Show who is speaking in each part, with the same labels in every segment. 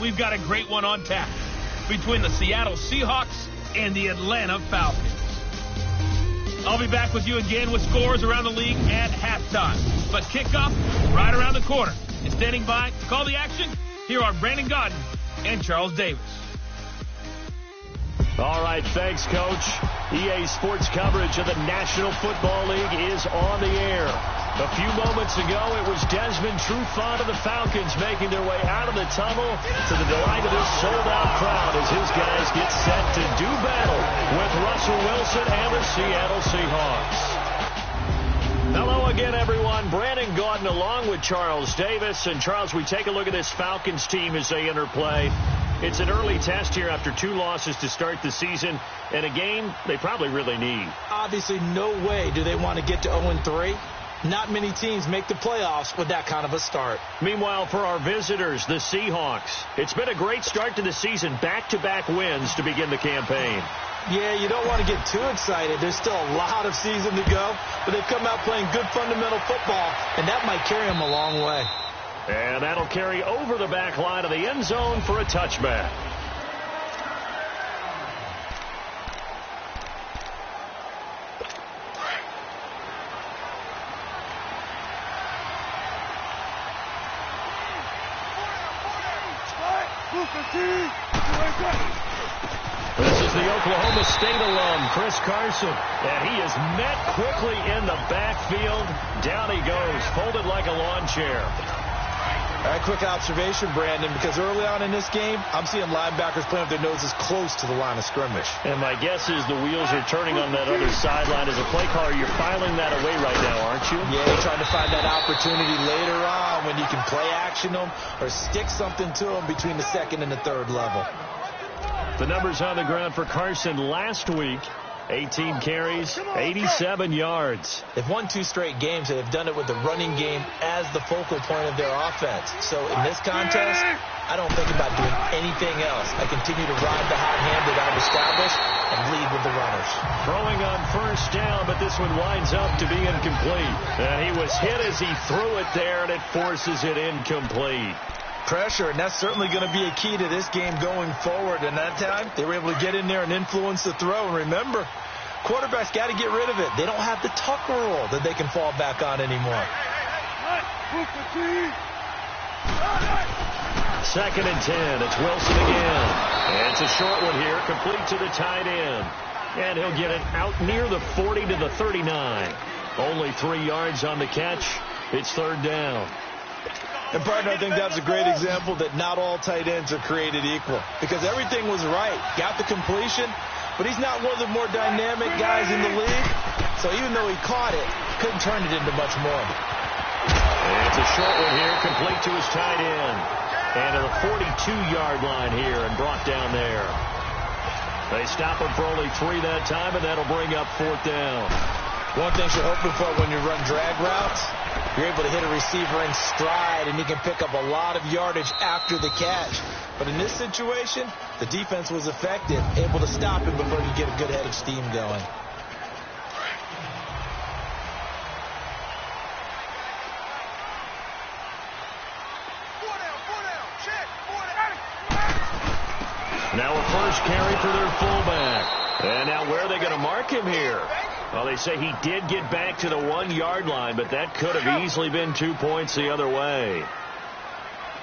Speaker 1: we've got a great one on tap between the Seattle Seahawks and the Atlanta Falcons. I'll be back with you again with scores around the league at halftime. But kickoff right around the corner. And standing by to call the action, here are Brandon Godden and Charles Davis.
Speaker 2: All right, thanks, Coach. EA Sports coverage of the National Football League is on the air. A few moments ago, it was Desmond Trufant of the Falcons making their way out of the tunnel to the delight of this sold-out crowd as his guys get set to do battle with Russell Wilson and the Seattle Seahawks. Hello again, everyone. Brandon Gaudin along with Charles Davis. And, Charles, we take a look at this Falcons team as they enter play. It's an early test here after 2 losses to start the season, and a game they probably really need.
Speaker 3: Obviously, no way do they want to get to 0-3. Not many teams make the playoffs with that kind of a start.
Speaker 2: Meanwhile, for our visitors, the Seahawks, it's been a great start to the season, back-to-back wins to begin the campaign.
Speaker 3: Yeah, you don't want to get too excited. There's still a lot of season to go, but they've come out playing good fundamental football, and that might carry them a long way.
Speaker 2: And that'll carry over the back line of the end zone for a touchback. This is the Oklahoma State alum, Chris Carson. And he is met quickly in the backfield. Down he goes, folded like a lawn chair.
Speaker 3: All right, quick observation, Brandon, because early on in this game, I'm seeing linebackers playing with their noses close to the line of scrimmage.
Speaker 2: And my guess is the wheels are turning on that other sideline. As a play caller, you're filing that away right now, aren't you?
Speaker 3: Yeah, you're trying to find that opportunity later on when you can play action them or stick something to them between the second and the third level.
Speaker 2: The numbers on the ground for Carson last week. 18 carries, 87 yards.
Speaker 3: They've won 2 straight games, and they've done it with the running game as the focal point of their offense. So in this contest, I don't think about doing anything else. I continue to ride the hot hand that I've established and lead with the runners.
Speaker 2: Throwing on first down, but this one winds up to be incomplete. And he was hit as he threw it there, and it forces it incomplete.
Speaker 3: Pressure, and that's certainly going to be a key to this game going forward. And that time, they were able to get in there and influence the throw. And remember, quarterbacks got to get rid of it. They don't have the Tucker rule that they can fall back on anymore.
Speaker 2: 2nd and 10. It's Wilson again. And it's a short one here, complete to the tight end. And he'll get it out near the 40 to the 39. Only 3 yards on the catch. It's 3rd down.
Speaker 3: And, partner, I think that's a great example that not all tight ends are created equal. Because everything was right. Got the completion, but he's not one of the more dynamic guys in the league. So even though he caught it, couldn't turn it into much more.
Speaker 2: And it's a short one here, complete to his tight end. And to the 42-yard line here and brought down there. They stop him for only 3 that time, and that'll bring up 4th down.
Speaker 3: One thing you're hoping for when you run drag routes, you're able to hit a receiver in stride, and he can pick up a lot of yardage after the catch. But in this situation, the defense was effective, able to stop him before you get a good head of steam going.
Speaker 2: Now a first carry for their fullback. And now where are they going to mark him here? Well, they say he did get back to the 1-yard line, but that could have easily been 2 points the other way.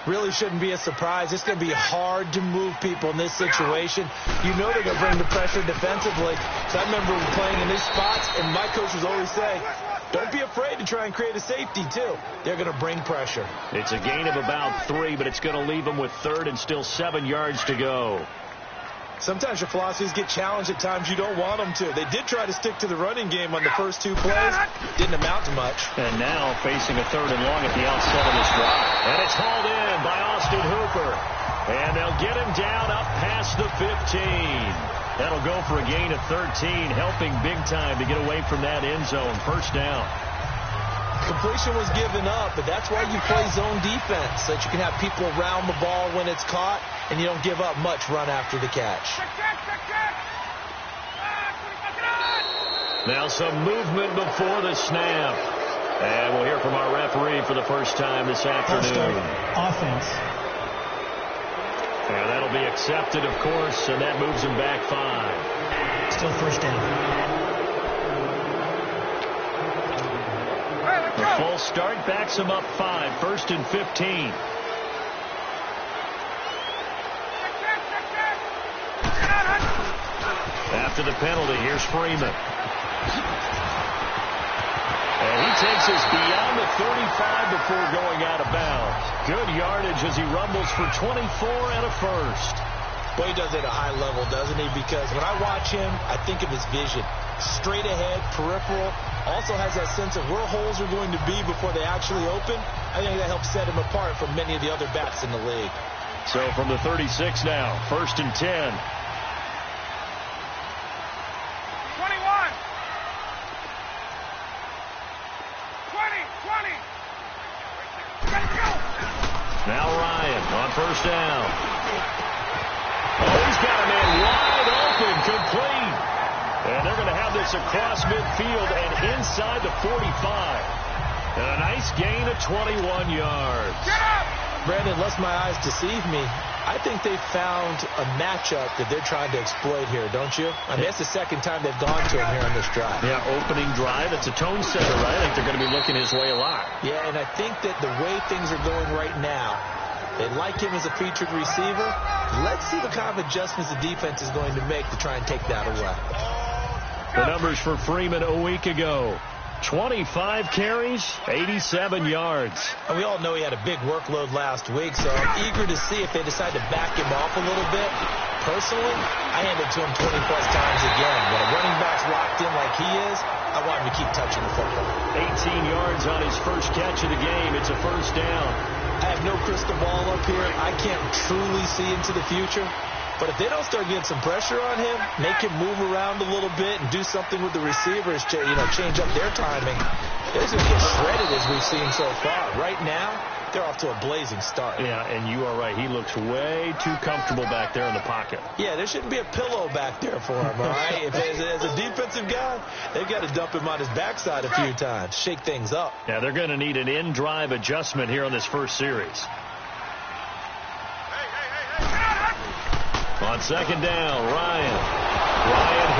Speaker 3: Really shouldn't be a surprise. It's going to be hard to move people in this situation. You know they're going to bring the pressure defensively. So I remember playing in these spots, and my coach was always saying, don't be afraid to try and create a safety, too. They're going to bring pressure.
Speaker 2: It's a gain of about 3, but it's going to leave them with 3rd and still 7 yards to go.
Speaker 3: Sometimes your philosophies get challenged at times you don't want them to. They did try to stick to the running game on the first 2 plays. Didn't amount to much.
Speaker 2: And now facing a 3rd and long at the outset of this drive. And it's hauled in by Austin Hooper. And they'll get him down up past the 15. That'll go for a gain of 13, helping big time to get away from that end zone. First down.
Speaker 3: Completion was given up, but that's why you play zone defense, so that you can have people around the ball when it's caught, and you don't give up much run after the catch.
Speaker 2: Now some movement before the snap. And we'll hear from our referee for the first time this afternoon.
Speaker 4: Offense.
Speaker 2: be accepted, of course, and that moves him back 5.
Speaker 4: Still first down.
Speaker 2: The false start backs him up 5, 1st and 15. After the penalty, here's Freeman. And he takes us beyond the 35 before going out of bounds. Good yardage as he rumbles for 24 and a first.
Speaker 3: Boy, he does it at a high level, doesn't he? Because when I watch him, I think of his vision. Straight ahead, peripheral. Also has that sense of where holes are going to be before they actually open. I think that helps set him apart from many of the other backs in the league.
Speaker 2: So from the 36 now, 1st and 10.
Speaker 5: 21. 20. Let's go.
Speaker 2: Now Ryan on 1st down. Oh, he's got a man wide open, complete. And they're going to have this across midfield and inside the 45. And a nice gain of 21 yards.
Speaker 5: Get up.
Speaker 3: Brandon, unless my eyes deceive me, I think they found a matchup that they're trying to exploit here, don't you? I mean, that's the second time they've gone to him here on this drive.
Speaker 2: Yeah, opening drive. It's a tone setter, right? I think they're going to be looking his way a lot.
Speaker 3: Yeah, and I think that the way things are going right now, they like him as a featured receiver. Let's see the kind of adjustments the defense is going to make to try and take that away.
Speaker 2: The numbers for Freeman a week ago. 25 carries, 87 yards.
Speaker 3: And we all know he had a big workload last week, so I'm eager to see if they decide to back him off a little bit. Personally, I hand it to him 20-plus times again. When a running back's locked in like he is, I want him to keep touching the football.
Speaker 2: 18 yards on his first catch of the game. It's a first down.
Speaker 3: I have no crystal ball up here. I can't truly see into the future. But if they don't start getting some pressure on him, make him move around a little bit and do something with the receivers to, change up their timing, they're going to get shredded as we've seen so far. Right now, they're off to a blazing start.
Speaker 2: Yeah, and you are right. He looks way too comfortable back there in the pocket.
Speaker 3: Yeah, there shouldn't be a pillow back there for him, all right? If as a defensive guy, they've got to dump him on his backside a few times, shake things up.
Speaker 2: Yeah, they're going to need an in-drive adjustment here on this first series. On 2nd down, Ryan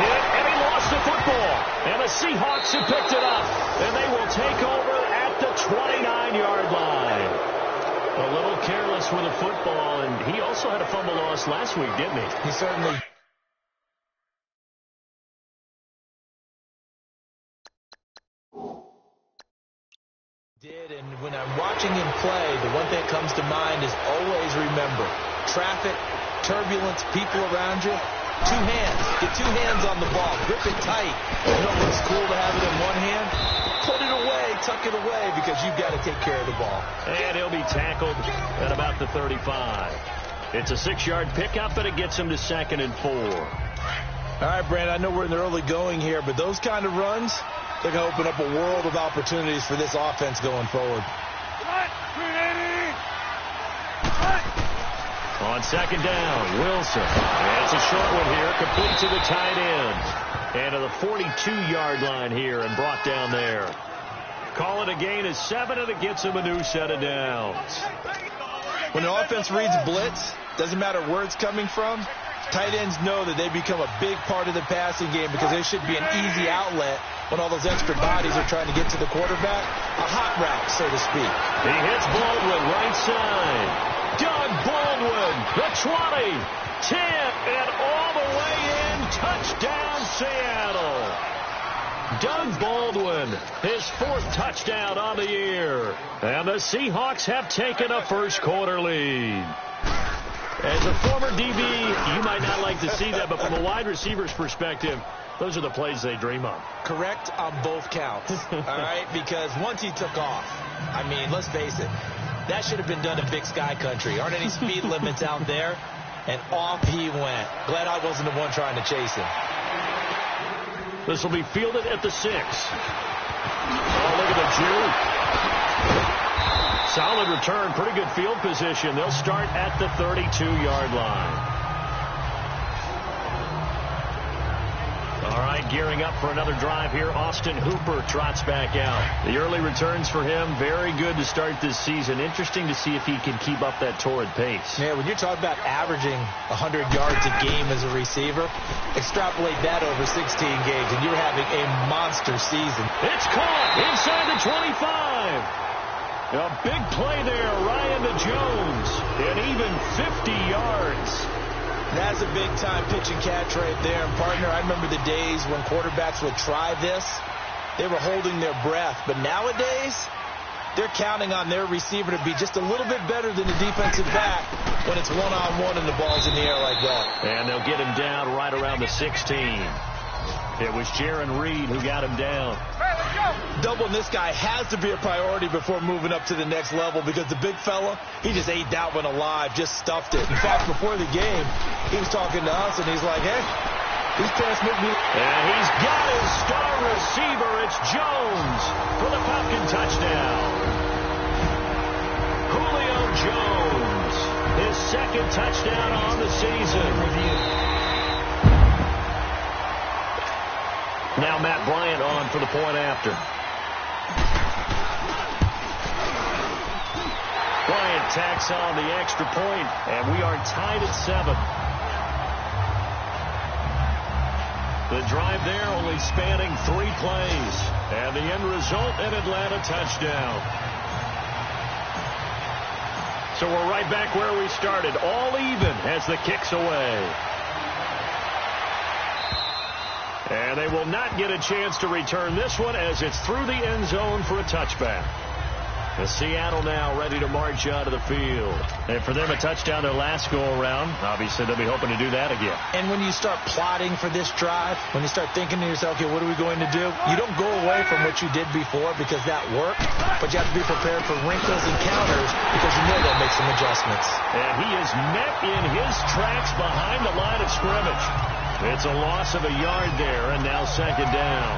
Speaker 2: hit, and he lost the football. And the Seahawks have picked it up. And they will take over at the 29-yard line. A little careless with the football, and he also had a fumble loss last week, didn't he?
Speaker 3: He certainly did. And when I'm watching him play, the one thing that comes to mind is always remember, traffic, turbulence, people around you, 2 hands. Get 2 hands on the ball. Grip it tight. You know what's cool to have it in one hand? Put it away, tuck it away, because you've got to take care of the ball.
Speaker 2: And he'll be tackled at about the 35. It's a 6-yard pickup, but it gets him to 2nd and 4.
Speaker 3: All right, Brandon, I know we're in the early going here, but those kind of runs, they're going to open up a world of opportunities for this offense going forward.
Speaker 2: On 2nd down, Wilson. And it's a short one here, complete to the tight end. And to the 42-yard line here and brought down there. Call it a gain of 7, and it gets him a new set of downs.
Speaker 3: When an offense reads blitz, doesn't matter where it's coming from, tight ends know that they become a big part of the passing game because they should be an easy outlet when all those extra bodies are trying to get to the quarterback. A hot route, so to speak.
Speaker 2: He hits Baldwin right side. Doug Baldwin, the 20, 10, and all the way in. Touchdown, Seattle. Doug Baldwin, his 4th touchdown on the year. And the Seahawks have taken a first-quarter lead. As a former DB, you might not like to see that, but from a wide receiver's perspective, those are the plays they dream of.
Speaker 3: Correct on both counts, all right? Because once he took off, I mean, let's face it, that should have been done in Big Sky Country. Aren't any speed limits out there? And off he went. Glad I wasn't the one trying to chase him.
Speaker 2: This will be fielded at the 6. Oh, look at the juke. Solid return, pretty good field position. They'll start at the 32-yard line. All right. right, gearing up for another drive here. Austin Hooper trots back out. The early returns for him, very good to start this season. Interesting to see if he can keep up that torrid pace.
Speaker 3: Yeah, when you're talking about averaging 100 yards a game as a receiver, extrapolate that over 16 games, and you're having a monster season.
Speaker 2: It's caught inside the 25. A big play there, Ryan to Jones, and even 50 yards.
Speaker 3: That's a big-time pitch and catch right there. And, partner, I remember the days when quarterbacks would try this. They were holding their breath. But nowadays, they're counting on their receiver to be just a little bit better than the defensive back when it's one-on-one and the ball's in the air like that.
Speaker 2: And they'll get him down right around the 16. It was Jaron Reed who got him down.
Speaker 5: Hey, let's go.
Speaker 3: Doubling this guy has to be a priority before moving up to the next level because the big fella, he just ate that one alive, just stuffed it. In fact, before the game, he was talking to us, and he's like, hey, these pants make me...
Speaker 2: And he's got his star receiver. It's Jones for the Falcon touchdown. Julio Jones, his second touchdown on the season. Now Matt Bryant on for the point after. Bryant tacks on the extra point, and we are tied at 7. The drive there only spanning 3 plays, and the end result, an Atlanta touchdown. So we're right back where we started, all even as the kick's away. And they will not get a chance to return this one as it's through the end zone for a touchback. The Seattle now ready to march out of the field. And for them, a touchdown their last go-around. Obviously, they'll be hoping to do that again.
Speaker 3: And when you start plotting for this drive, when you start thinking to yourself, okay, what are we going to do? You don't go away from what you did before because that worked, but you have to be prepared for wrinkles and counters because you know they'll make some adjustments.
Speaker 2: And he is met in his tracks behind the line of scrimmage. It's a loss of a yard there, and now second down.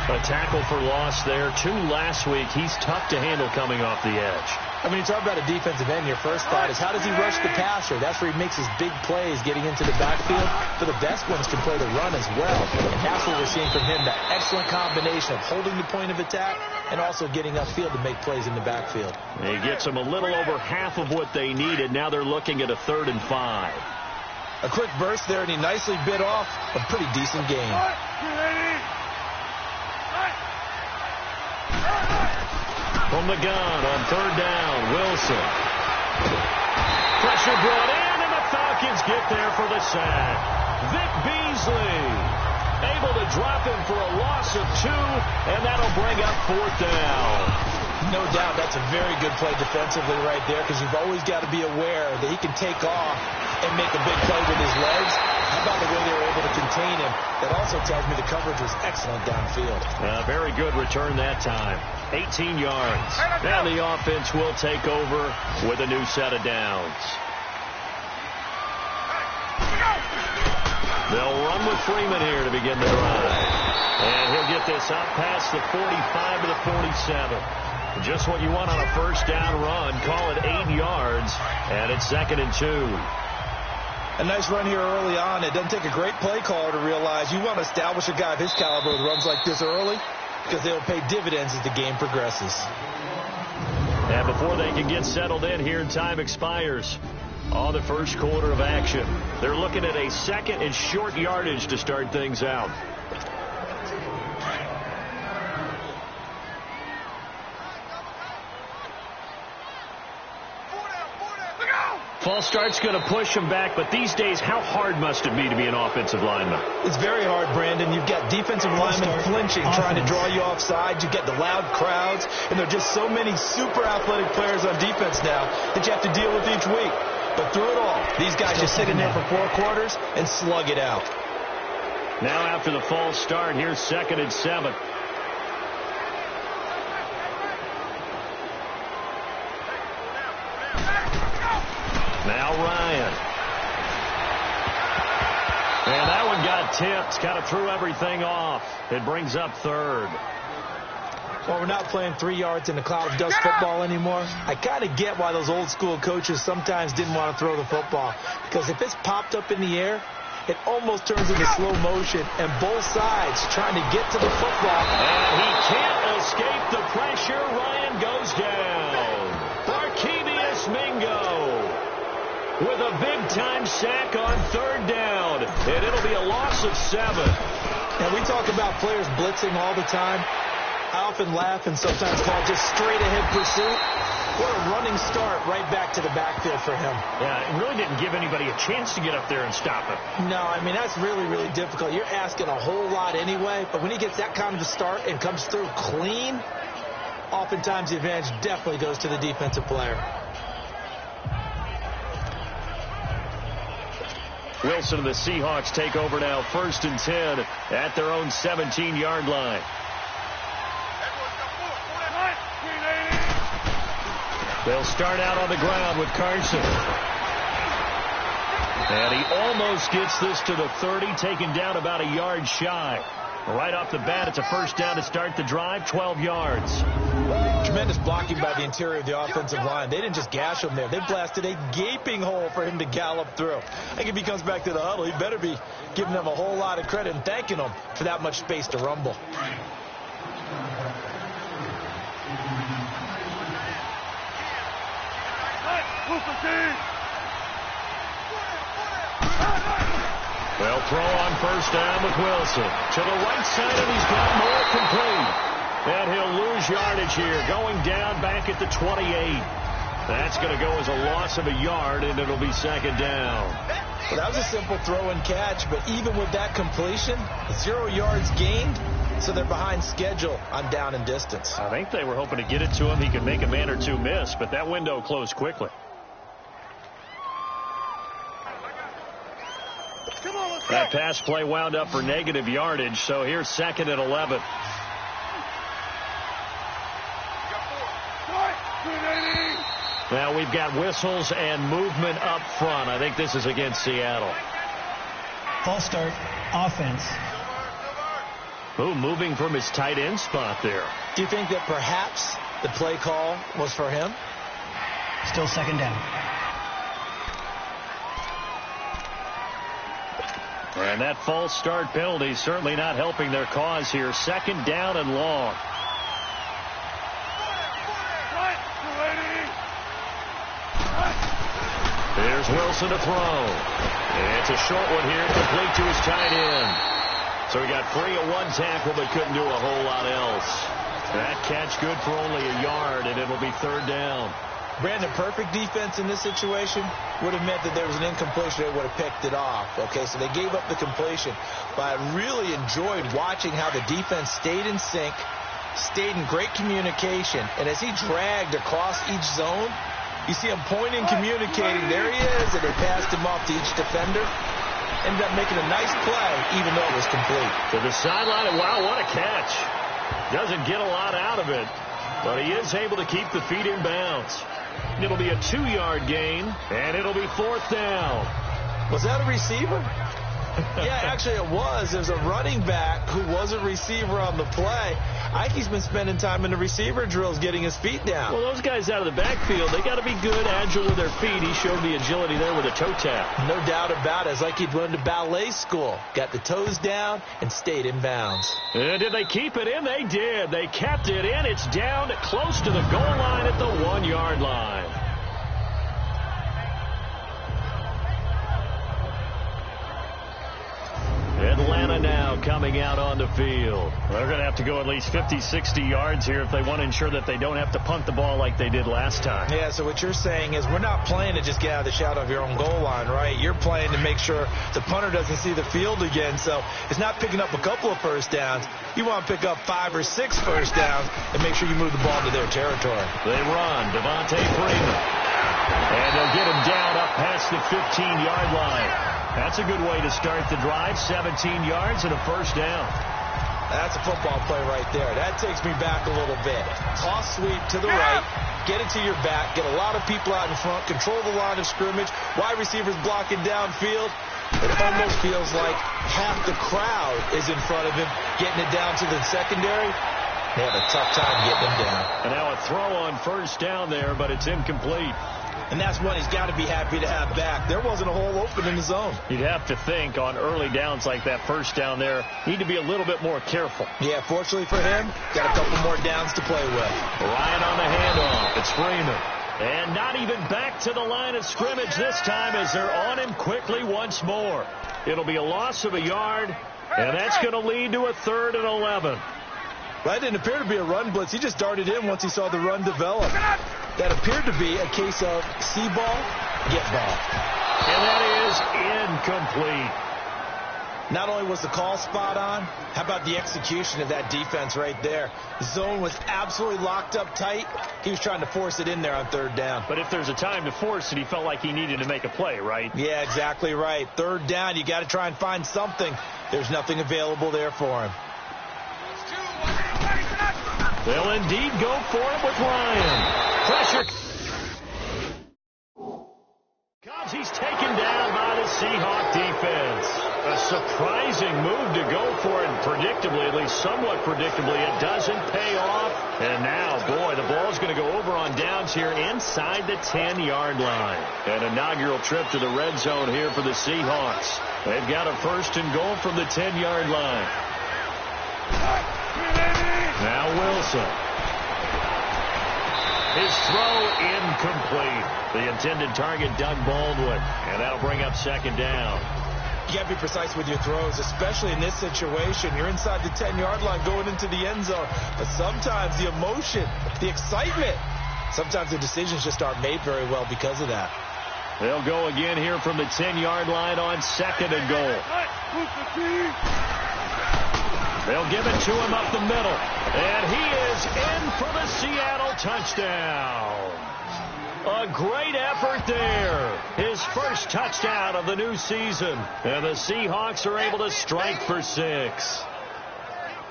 Speaker 2: A tackle for loss there. 2 last week. He's tough to handle coming off the edge.
Speaker 3: I mean, you talk about a defensive end, your first thought is how does he rush the passer? That's where he makes his big plays getting into the backfield. But the best ones can play the run as well. And that's what we're seeing from him, that excellent combination of holding the point of attack and also getting upfield to make plays in the backfield.
Speaker 2: He gets them a little over half of what they needed. Now they're looking at a 3rd and 5.
Speaker 3: A quick burst there, and he nicely bit off a pretty decent gain.
Speaker 2: From the gun on 3rd down, Wilson. Pressure brought in, and the Falcons get there for the sack. Vic Beasley able to drop him for a loss of 2, and that'll bring up 4th down.
Speaker 3: No doubt that's a very good play defensively right there because you've always got to be aware that he can take off and make a big play with his legs. How about the way they were able to contain him? That also tells me the coverage was excellent downfield.
Speaker 2: Very good return that time. 18 yards. Now the offense will take over with a new set of downs. They'll run with Freeman here to begin the drive. And he'll get this up past the 45 to the 47. Just what you want on a first down run. Call it 8 yards, and it's 2nd and 2.
Speaker 3: A nice run here early on. It doesn't take a great play caller to realize you want to establish a guy of his caliber with runs like this early because they'll pay dividends as the game progresses.
Speaker 2: And before they can get settled in here, time expires on the first quarter of action. They're looking at a 2nd and short yardage to start things out. False start's going to push him back, but these days, how hard must it be to be an offensive lineman?
Speaker 3: It's very hard, Brandon. You've got defensive linemen flinching, trying to draw you offside. You've got the loud crowds, and there are just so many super athletic players on defense now that you have to deal with each week. But through it all, these guys just sit in there for 4 quarters and slug it out.
Speaker 2: Now after the false start, here's 2nd and 7. Now Ryan. And that one got tipped. Kind of threw everything off. It brings up 3rd.
Speaker 3: Well, we're not playing 3 yards in a cloud of dust football anymore. I kind of get why those old school coaches sometimes didn't want to throw the football. Because if it's popped up in the air, it almost turns into slow motion, and both sides trying to get to the football.
Speaker 2: And he can't escape the pressure. Ryan goes down. Barkevius Mingo with a big-time sack on third down, and it'll be a loss of 7.
Speaker 3: And we talk about players blitzing all the time. I often laugh and sometimes call it just straight-ahead pursuit. What a running start right back to the backfield for him.
Speaker 2: Yeah, it really didn't give anybody a chance to get up there and stop him.
Speaker 3: No, I mean, that's really, really difficult. You're asking a whole lot anyway, but when he gets that kind of a start and comes through clean, oftentimes the advantage definitely goes to the defensive player.
Speaker 2: Wilson and the Seahawks take over now, 1st and 10 at their own 17-yard line. They'll start out on the ground with Carson. And he almost gets this to the 30, taken down about a yard shy. Right off the bat, it's a first down to start the drive, 12 yards.
Speaker 3: Tremendous blocking by the interior of the offensive line. They didn't just gash him there. They blasted a gaping hole for him to gallop through. I think if he comes back to the huddle, he better be giving them a whole lot of credit and thanking them for that much space to rumble.
Speaker 2: They'll throw on first down with Wilson. To the right side, and he's got more complete. And he'll lose yardage here, going down back at the 28. That's going to go as a loss of a yard, and it'll be 2nd down.
Speaker 3: Well, that was a simple throw and catch, but even with that completion, 0 yards gained, so they're behind schedule on down and distance.
Speaker 2: I think they were hoping to get it to him. He could make a man or two miss, but that window closed quickly. That pass play wound up for negative yardage, so here's 2nd and 11. Now we've got whistles and movement up front. I think this is against Seattle.
Speaker 4: False start, offense.
Speaker 2: Ooh, moving from his tight end spot there.
Speaker 3: Do you think that perhaps the play call was for him?
Speaker 4: Still 2nd down.
Speaker 2: And that false start penalty certainly not helping their cause here. 2nd down and long. Here's Wilson to throw. It's a short one here, complete to his tight end. So he got free of one tackle, but couldn't do a whole lot else. That catch good for only a yard, and it'll be 3rd down.
Speaker 3: Brandon, perfect defense in this situation would have meant that there was an incompletion. They would have picked it off. Okay, so they gave up the completion. But I really enjoyed watching how the defense stayed in sync, stayed in great communication. And as he dragged across each zone, you see him pointing, communicating. There he is, and they passed him off to each defender. Ended up making a nice play, even though it was complete.
Speaker 2: To the sideline, and wow, what a catch. Doesn't get a lot out of it, but he is able to keep the feet in bounds. It'll be a 2-yard gain, and it'll be 4th down.
Speaker 3: Was that a receiver? Yeah, actually it was. There's a running back who was a receiver on the play. I think he's been spending time in the receiver drills getting his feet down.
Speaker 2: Well, those guys out of the backfield, they got to be good, agile with their feet. He showed the agility there with a toe tap.
Speaker 3: No doubt about it. It's like he'd run to ballet school. Got the toes down and stayed in bounds.
Speaker 2: And did they keep it in? They did. They kept it in. It's down close to the goal line at the 1-yard line. Atlanta now coming out on the field. They're going to have to go at least 50, 60 yards here if they want to ensure that they don't have to punt the ball like they did last time.
Speaker 3: Yeah, so what you're saying is we're not playing to just get out of the shadow of your own goal line, right? You're playing to make sure the punter doesn't see the field again. So it's not picking up a couple of first downs. You want to pick up 5 or 6 first downs and make sure you move the ball into their territory.
Speaker 2: They run. Devontae Freeman. And they'll get him down up past the 15-yard line. That's a good way to start the drive. 17 yards and a first down.
Speaker 3: That's a football play right there. That takes me back a little bit. Toss sweep to the right. Get it to your back. Get a lot of people out in front. Control the line of scrimmage. Wide receivers blocking downfield. It almost feels like half the crowd is in front of him, getting it down to the secondary. They have a tough time getting him down.
Speaker 2: And now a throw on first down there, but it's incomplete.
Speaker 3: And that's one he's got to be happy to have back. There wasn't a hole open in the zone.
Speaker 2: You'd have to think on early downs like that first down there, need to be a little bit more careful.
Speaker 3: Yeah, fortunately for him, got a couple more downs to play with.
Speaker 2: Ryan on the handoff. It's Freeman. And not even back to the line of scrimmage this time as they're on him quickly once more. It'll be a loss of a yard, and that's going to lead to a 3rd and 11.
Speaker 3: That didn't appear to be a run blitz. He just darted in once he saw the run develop. That appeared to be a case of see ball, get ball.
Speaker 2: And that is incomplete.
Speaker 3: Not only was the call spot on, how about the execution of that defense right there? The zone was absolutely locked up tight. He was trying to force it in there on 3rd down.
Speaker 2: But if there's a time to force it, he felt like he needed to make a play, right?
Speaker 3: Yeah, exactly right. 3rd down, you got to try and find something. There's nothing available there for him.
Speaker 2: They'll indeed go for it with Ryan. Pressure. Because he's taken down by the Seahawk defense. A surprising move to go for it, predictably, at least somewhat predictably. It doesn't pay off. And now, boy, the ball's going to go over on downs here inside the 10-yard line. An inaugural trip to the red zone here for the Seahawks. They've got a 1st and goal from the 10-yard line. Now Wilson. His throw incomplete. The intended target, Doug Baldwin. And that'll bring up 2nd down.
Speaker 3: You got to be precise with your throws, especially in this situation. You're inside the 10-yard line going into the end zone. But sometimes the emotion, the excitement, sometimes the decisions just aren't made very well because of that.
Speaker 2: They'll go again here from the 10-yard line on 2nd and goal. They'll give it to him up the middle. And he is in for the Seattle touchdown. A great effort there. His first touchdown of the new season. And the Seahawks are able to strike for 6.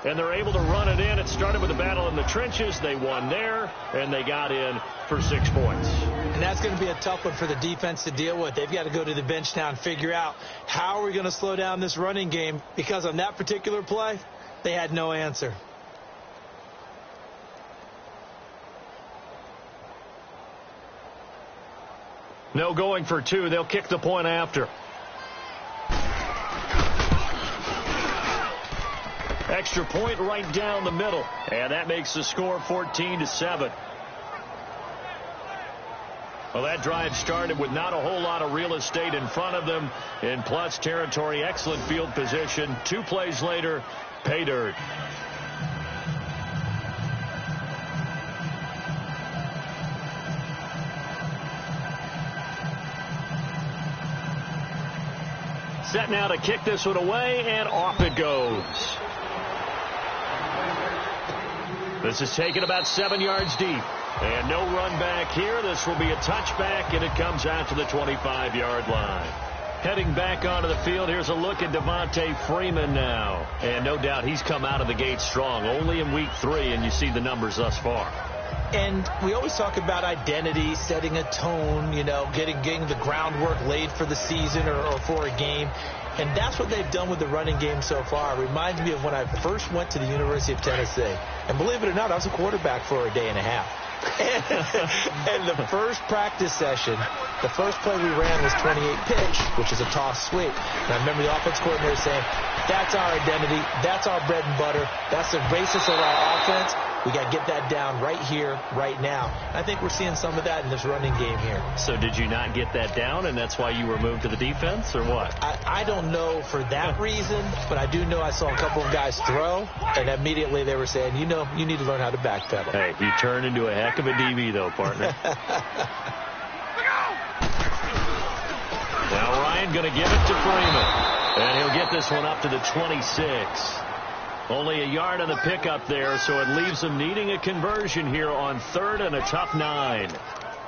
Speaker 2: And they're able to run it in. It started with a battle in the trenches. They won there, and they got in for 6 points.
Speaker 3: And that's going to be a tough one for the defense to deal with. They've got to go to the bench now and figure out how are we going to slow down this running game, because on that particular play, they had no answer.
Speaker 2: No going for 2. They'll kick the point after. Extra point right down the middle. And that makes the score 14-7. Well, that drive started with not a whole lot of real estate in front of them. In plus territory, excellent field position. 2 plays later, pay dirt. Set now to kick this one away, and off it goes. This is taken about 7 yards deep. And no run back here. This will be a touchback, and it comes out to the 25-yard line. Heading back onto the field, here's a look at Devontae Freeman now. And no doubt he's come out of the gate strong. Only in week 3, and you see the numbers thus far.
Speaker 3: And we always talk about identity, setting a tone, you know, getting the groundwork laid for the season or for a game. And that's what they've done with the running game so far. It reminds me of when I first went to the University of Tennessee. And believe it or not, I was a quarterback for a day and a half. And the first practice session, the first play we ran was 28 pitch, which is a toss sweep. And I remember the offense coordinator saying, that's our identity, that's our bread and butter, that's the basis of our offense. We got to get that down right here, right now. And I think we're seeing some of that in this running game here.
Speaker 2: So did you not get that down, and that's why you were moved to the defense, or what?
Speaker 3: I don't know for that reason, but I do know I saw a couple of guys throw, and immediately they were saying, you know, you need to learn how to backpedal.
Speaker 2: Hey, you turned into a heck of a DB, though, partner. Now Ryan going to give it to Freeman, and he'll get this one up to the 26. Only a yard on the pickup there, so it leaves them needing a conversion here on 3rd and a tough 9.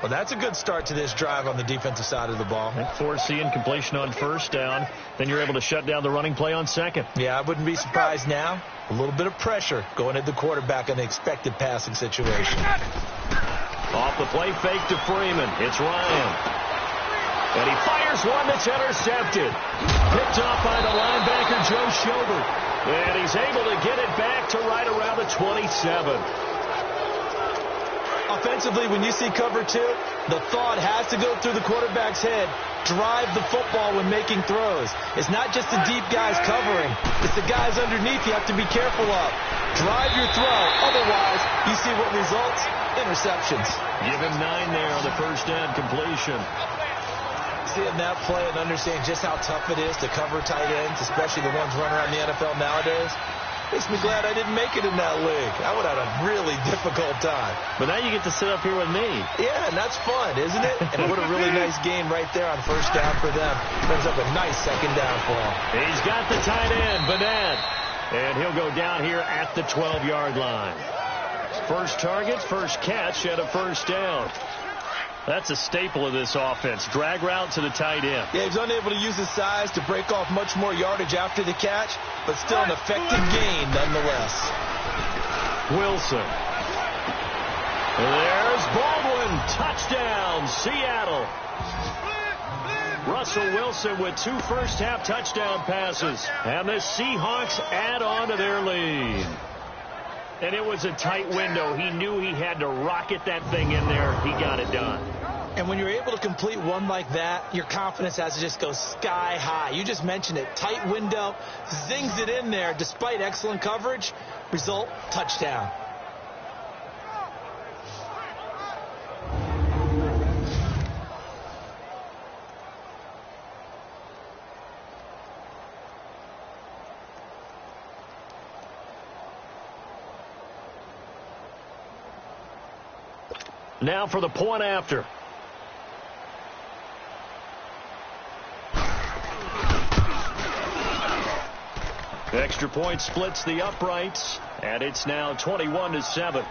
Speaker 3: Well, that's a good start to this drive on the defensive side of the ball.
Speaker 2: Forcing completion on 1st down. Then you're able to shut down the running play on 2nd.
Speaker 3: Yeah, I wouldn't be surprised now. A little bit of pressure going at the quarterback in the expected passing situation.
Speaker 2: Off the play fake to Freeman. It's Ryan. And he fires one that's intercepted. Picked off by the linebacker, Joe Schobert. And he's able to get it back to right around the 27.
Speaker 3: Offensively, when you see cover 2, the thought has to go through the quarterback's head. Drive the football when making throws. It's not just the deep guys covering. It's the guys underneath you have to be careful of. Drive your throw. Otherwise, you see what results? Interceptions.
Speaker 2: Give him 9 there on the first down completion.
Speaker 3: Seeing that play and understanding just how tough it is to cover tight ends, especially the ones running around the NFL nowadays, makes me glad I didn't make it in that league. I would have had a really difficult time.
Speaker 2: But now you get to sit up here with me.
Speaker 3: Yeah, and that's fun, isn't it? And what a really nice game right there on first down for them. Brings up a nice second down for him.
Speaker 2: He's got the tight end, Bennett. And he'll go down here at the 12-yard line. First target, first catch, and a first down. That's a staple of this offense. Drag route to the tight end.
Speaker 3: Yeah, he's unable to use his size to break off much more yardage after the catch, but still an effective gain nonetheless.
Speaker 2: Wilson. There's Baldwin. Touchdown, Seattle. Russell Wilson with 2 first-half touchdown passes. And the Seahawks add on to their lead. And it was a tight window. He knew he had to rocket that thing in there. He got it done.
Speaker 3: And when you're able to complete one like that, your confidence has to just go sky high. You just mentioned it. Tight window, zings it in there despite excellent coverage. Result, touchdown.
Speaker 2: Now for the point after. Extra point splits the uprights, and it's now 21-7.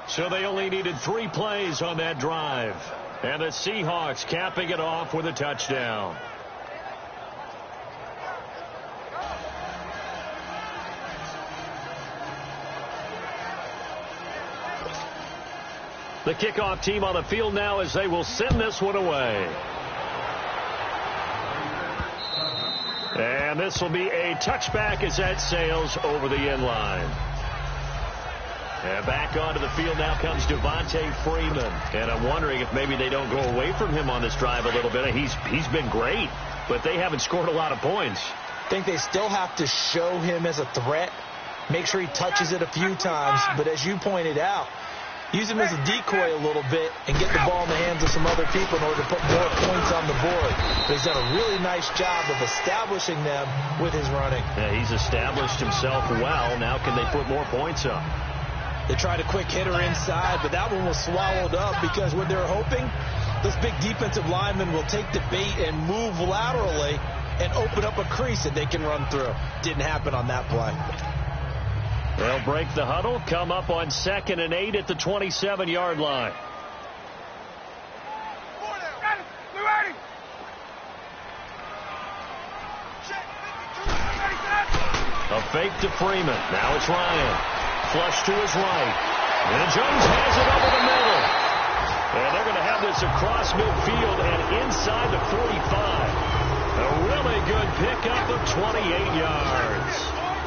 Speaker 2: So they only needed 3 plays on that drive. And the Seahawks capping it off with a touchdown. The kickoff team on the field now as they will send this one away. And this will be a touchback as that sails over the end line. And back onto the field now comes Devontae Freeman. And I'm wondering if maybe they don't go away from him on this drive a little bit. He's been great, but they haven't scored a lot of points.
Speaker 3: I think they still have to show him as a threat. Make sure he touches it a few times. But as you pointed out, use him as a decoy a little bit and get the ball in the hands of some other people in order to put more points on the board. But he's done a really nice job of establishing them with his running.
Speaker 2: Yeah, he's established himself well. Now can they put more points up?
Speaker 3: They tried a quick hitter inside, but that one was swallowed up because what they're hoping, those big defensive linemen will take the bait and move laterally and open up a crease that they can run through. Didn't happen on that play.
Speaker 2: They'll break the huddle, come up on 2nd and 8 at the 27-yard line. A fake to Freeman. Now it's Ryan. Flush to his right. And Jones has it over the middle. And they're going to have this across midfield and inside the 45. A really good pickup of 28 yards.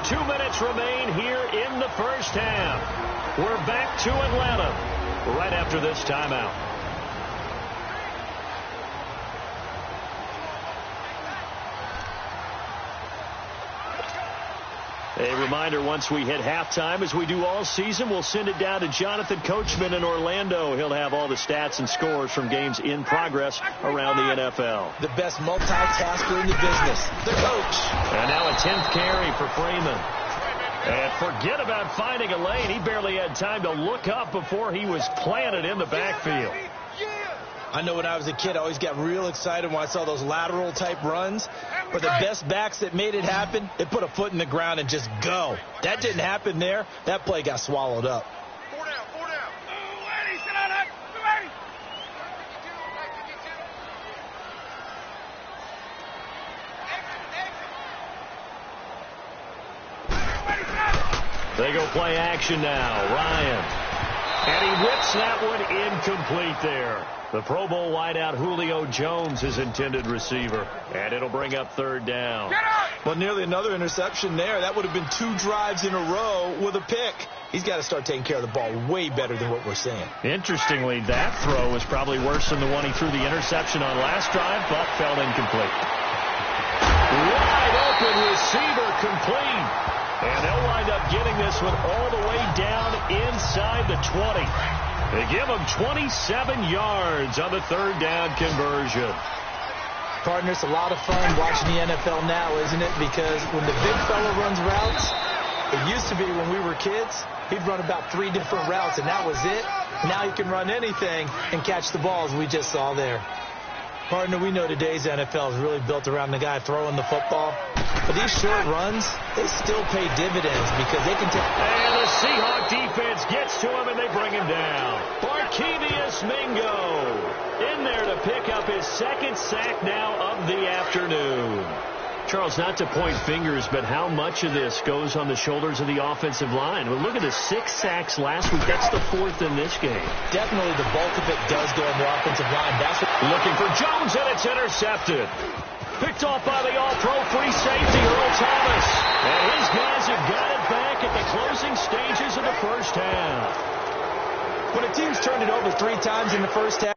Speaker 2: 2 minutes remain here in the first half. We're back to Atlanta right after this timeout. A reminder, once we hit halftime, as we do all season, we'll send it down to Jonathan Coachman in Orlando. He'll have all the stats and scores from games in progress around the NFL.
Speaker 3: The best multitasker in the business, the coach.
Speaker 2: And now a 10th carry for Freeman. And forget about finding a lane. He barely had time to look up before he was planted in the backfield.
Speaker 3: I know when I was a kid, I always got real excited when I saw those lateral type runs. But the best backs that made it happen, they put a foot in the ground and just go. That didn't happen there. That play got swallowed up.
Speaker 5: 4 down, 4 down. 280, sit on it. 280.
Speaker 2: They go play action now. Ryan. And he whips that one incomplete there. The Pro Bowl wideout Julio Jones, his intended receiver. And it'll bring up 3rd down.
Speaker 5: Get up!
Speaker 3: Well, nearly another interception there. That would have been 2 drives in a row with a pick. He's got to start taking care of the ball way better than what we're seeing.
Speaker 2: Interestingly, that throw was probably worse than the one he threw the interception on last drive, but fell incomplete. Wide open receiver complete. And they'll wind up getting this one all the way down inside the 20. They give him 27 yards on the 3rd down conversion.
Speaker 3: Partner, it's a lot of fun watching the NFL now, isn't it? Because when the big fella runs routes, it used to be when we were kids, he'd run about 3 different routes, and that was it. Now he can run anything and catch the balls we just saw there. Partner, we know today's NFL is really built around the guy throwing the football. But these short runs, they still pay dividends because they can take...
Speaker 2: And the Seahawk defense gets to him, and they bring him down. Barkevious Mingo in there to pick up his 2nd sack now of the afternoon. Charles, not to point fingers, but how much of this goes on the shoulders of the offensive line? Well, look at the 6 sacks last week. That's the 4th in this game.
Speaker 3: Definitely the bulk of it does go on the offensive line. That's what...
Speaker 2: Looking for Jones, and it's intercepted. Picked off by the all-pro free safety, Earl Thomas. And his guys have got it back at the closing stages of the first half.
Speaker 3: When a team's turned it over 3 times in the first half,